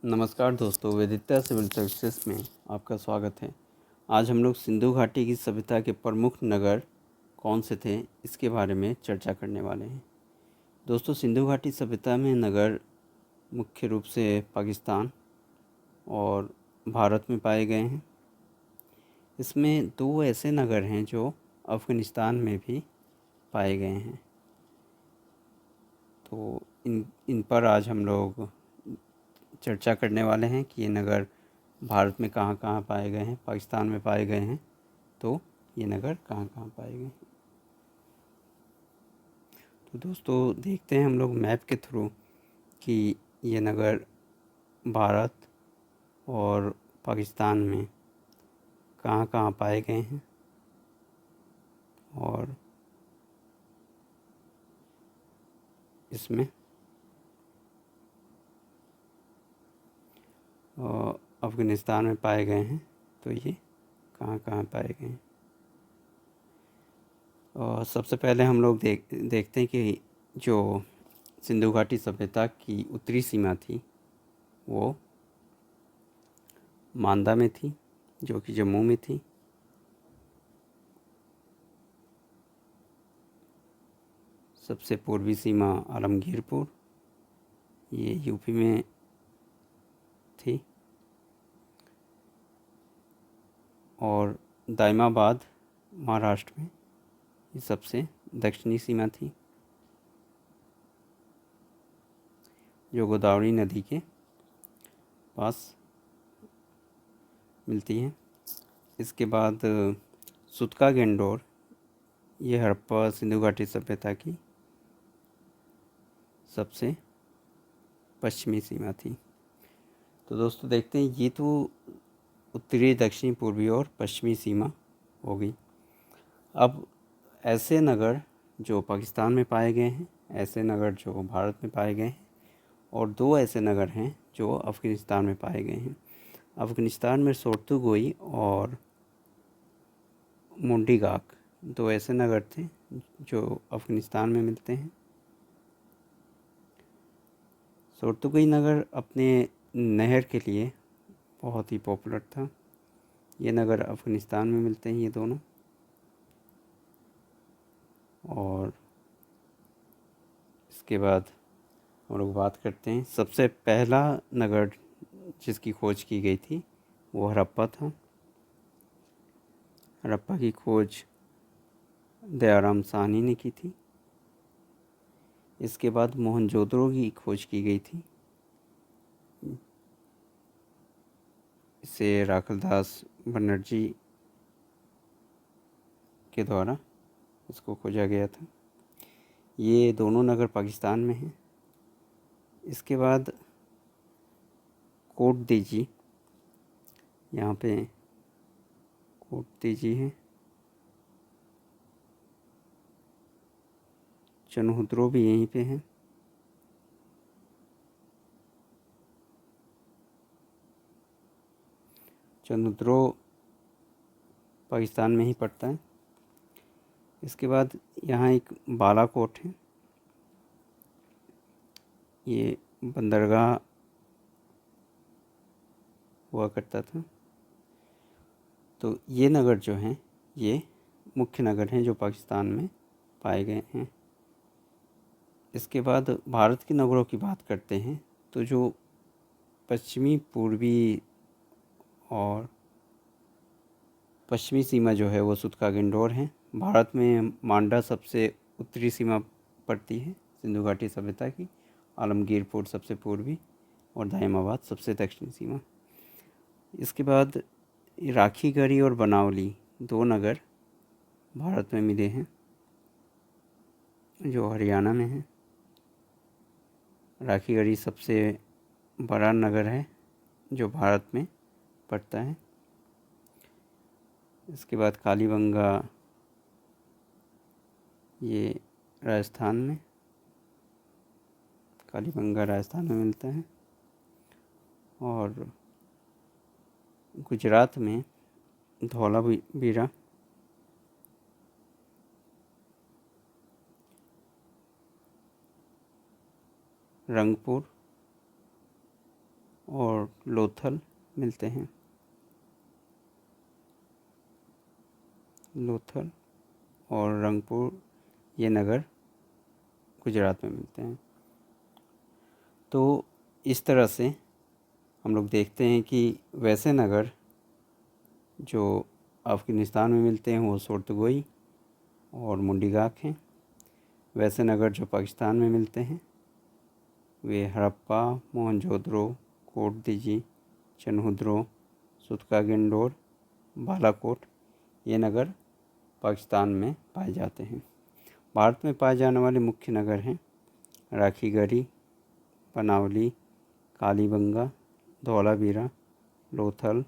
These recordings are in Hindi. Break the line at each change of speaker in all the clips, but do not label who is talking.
नमस्कार दोस्तों, वेदिता सिविल सर्विसेज में आपका स्वागत है। आज हम लोग सिंधु घाटी की सभ्यता के प्रमुख नगर कौन से थे इसके बारे में चर्चा करने वाले हैं। दोस्तों, सिंधु घाटी सभ्यता में नगर मुख्य रूप से पाकिस्तान और भारत में पाए गए हैं। इसमें दो ऐसे नगर हैं जो अफ़गानिस्तान में भी पाए गए हैं। तो इन पर आज हम लोग चर्चा करने वाले हैं कि ये नगर भारत में कहाँ कहाँ पाए गए हैं, पाकिस्तान में पाए गए हैं, तो ये नगर कहाँ कहाँ पाए गए हैं। तो दोस्तों, देखते हैं हम लोग मैप के थ्रू कि ये नगर भारत और पाकिस्तान में कहाँ कहाँ पाए गए हैं और इसमें अफ़गानिस्तान में पाए गए हैं, तो ये कहाँ कहाँ पाए गए हैं। और सबसे पहले हम लोग देखते हैं कि जो सिंधु घाटी सभ्यता की उत्तरी सीमा थी वो मांदा में थी, जो कि जम्मू में थी। सबसे पूर्वी सीमा आलमगीरपुर, ये यूपी में थी। और दाइमाबाद महाराष्ट्र में ये सबसे दक्षिणी सीमा थी, जो गोदावरी नदी के पास मिलती है। इसके बाद सुतका गेंडोर, ये हड़प्पा सिंधु घाटी सभ्यता की सबसे पश्चिमी सीमा थी। तो दोस्तों, देखते हैं, ये तो उत्तरी, दक्षिणी, पूर्वी और पश्चिमी सीमा हो गई। अब ऐसे नगर जो पाकिस्तान में पाए गए हैं, ऐसे नगर जो भारत में पाए गए हैं, और दो ऐसे नगर हैं जो अफ़गानिस्तान में पाए गए हैं। अफ़गानिस्तान में सोर्तुगोई और मुंडीगाक, दो ऐसे नगर थे जो अफ़गानिस्तान में मिलते हैं। सोर्तुगोई नगर अपने नहर के लिए बहुत ही पॉपुलर था। ये नगर अफ़गानिस्तान में मिलते हैं, ये दोनों। और इसके बाद हम लोग बात करते हैं, सबसे पहला नगर जिसकी खोज की गई थी वो हड़प्पा था। हड़प्पा की खोज दयाराम साहनी ने की थी। इसके बाद मोहनजोदड़ो की खोज की गई थी, इसे राखलदास बनर्जी के द्वारा इसको खोजा गया था। ये दोनों नगर पाकिस्तान में हैं। इसके बाद कोट दीजी, यहाँ पे कोट दीजी है। चनहुद्रो भी यहीं पे है। चनहुद्रो पाकिस्तान में ही पड़ता है। इसके बाद यहाँ एक बालाकोट है, ये बंदरगाह हुआ करता था। तो ये नगर जो हैं ये मुख्य नगर हैं जो पाकिस्तान में पाए गए हैं। इसके बाद भारत के नगरों की बात करते हैं, तो जो पश्चिमी, पूर्वी और पश्चिमी सीमा जो है वो सुतका गेंडोर है। भारत में मांडा सबसे उत्तरी सीमा पड़ती है सिंधु घाटी सभ्यता की, आलमगीरपुर सबसे पूर्वी और दाइमाबाद सबसे दक्षिणी सीमा। इसके बाद राखीगढ़ी और बनावली, दो नगर भारत में मिले हैं जो हरियाणा में है। राखीगढ़ी सबसे बड़ा नगर है जो भारत में पड़ता है। इसके बाद कालीबंगा, ये राजस्थान में, कालीबंगा राजस्थान में मिलता है। और गुजरात में धौलावीरा, रंगपुर और लोथल मिलते हैं। लोथल और रंगपुर ये नगर गुजरात में मिलते हैं। तो इस तरह से हम लोग देखते हैं कि वैसे नगर जो अफ़गानिस्तान में मिलते हैं वो सोर्तगोई और मुंडीगाक हैं। वैसे नगर जो पाकिस्तान में मिलते हैं वे हड़प्पा, मोहनजोदड़ो, कोटदीजी, चनहुद्रो, सुतकागिंडोर, बालाकोट ये नगर पाकिस्तान में पाए जाते हैं। भारत में पाए जाने वाले मुख्य नगर हैं राखीगढ़ी, बनावली, कालीबंगा, धौलावीरा, लोथल,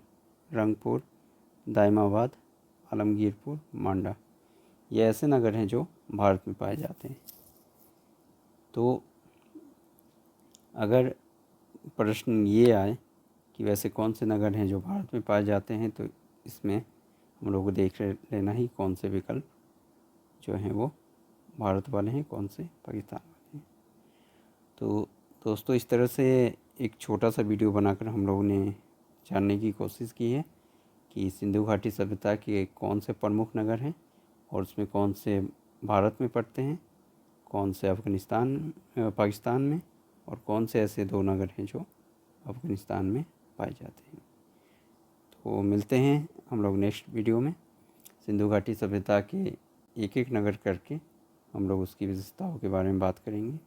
रंगपुर, दाइमाबाद, आलमगीरपुर, मांडा। ये ऐसे नगर हैं जो भारत में पाए जाते हैं। तो अगर प्रश्न ये आए कि वैसे कौन से नगर हैं जो भारत में पाए जाते हैं, तो इसमें हम लोग को देख लेना ही कौन से विकल्प जो हैं वो भारत वाले हैं, कौन से पाकिस्तान वाले हैं। तो दोस्तों, इस तरह से एक छोटा सा वीडियो बनाकर हम लोगों ने जानने की कोशिश की है कि सिंधु घाटी सभ्यता के कौन से प्रमुख नगर हैं और उसमें कौन से भारत में पड़ते हैं, कौन से पाकिस्तान में, और कौन से ऐसे 2 नगर हैं जो अफ़गानिस्तान में पाए जाते हैं। तो मिलते हैं हम लोग नेक्स्ट वीडियो में। सिंधु घाटी सभ्यता के एक एक नगर करके हम लोग उसकी विशेषताओं के बारे में बात करेंगे।